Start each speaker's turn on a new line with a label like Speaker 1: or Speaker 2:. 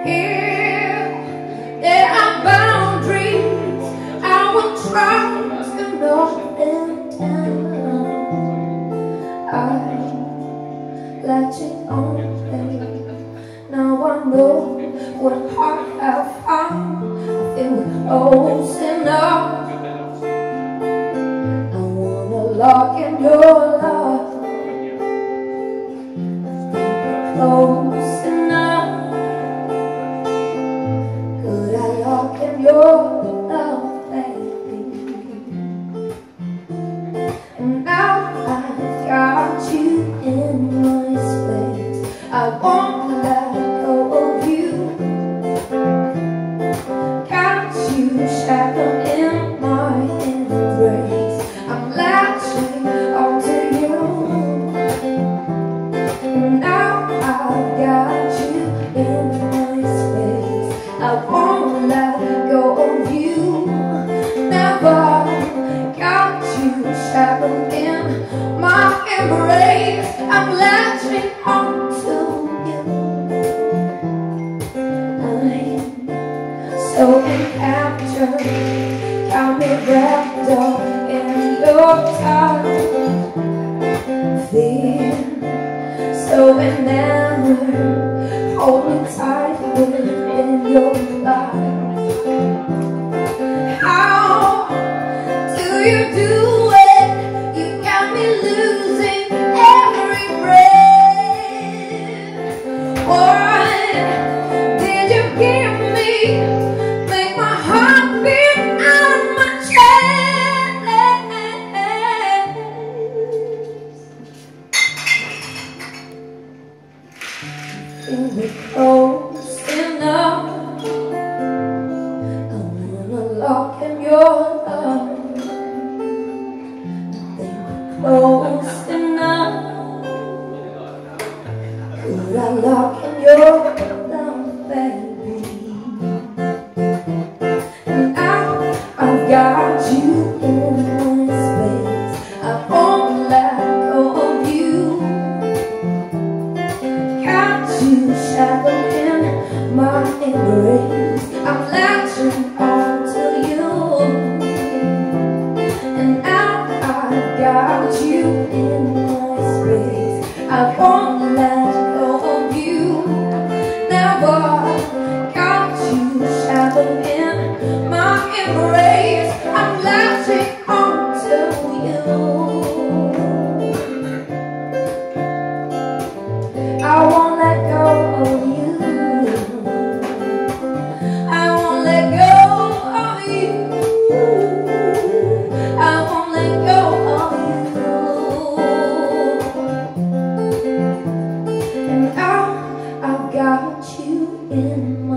Speaker 1: Here there are boundaries I will try to know them down. I'm latching on, baby. Now I know what heart I've found. I feel close enough. I wanna lock in your love. Close enough. Could I lock in your love, baby? And now I've got you in my space. I won't let go of you. Got you shackled in my embrace. I'm latching onto you. And now I've got you in my space. I won't let go of you. Never got you shackled in my embrace. I'm latching onto you. I'm so captured, got me wrapped up in your touch. Feel so enamored, hold me tight within your life. How do you do it? You got me losing every breath. What did you give me? Make my heart beat out of my chest. Feel it close enough. I wanna lock in your love. Close enough. Could I lock in your love, baby? And now I've got you in my space. I won't let go of you. Got you shackled in my embrace. I'm latching onto you. And now I've got you in my space. I won't let go of you. Never got you shackled in my embrace. I'm latching onto you. I won't let go of you. I won't let go of you. I won't let go of you. And now I've got you in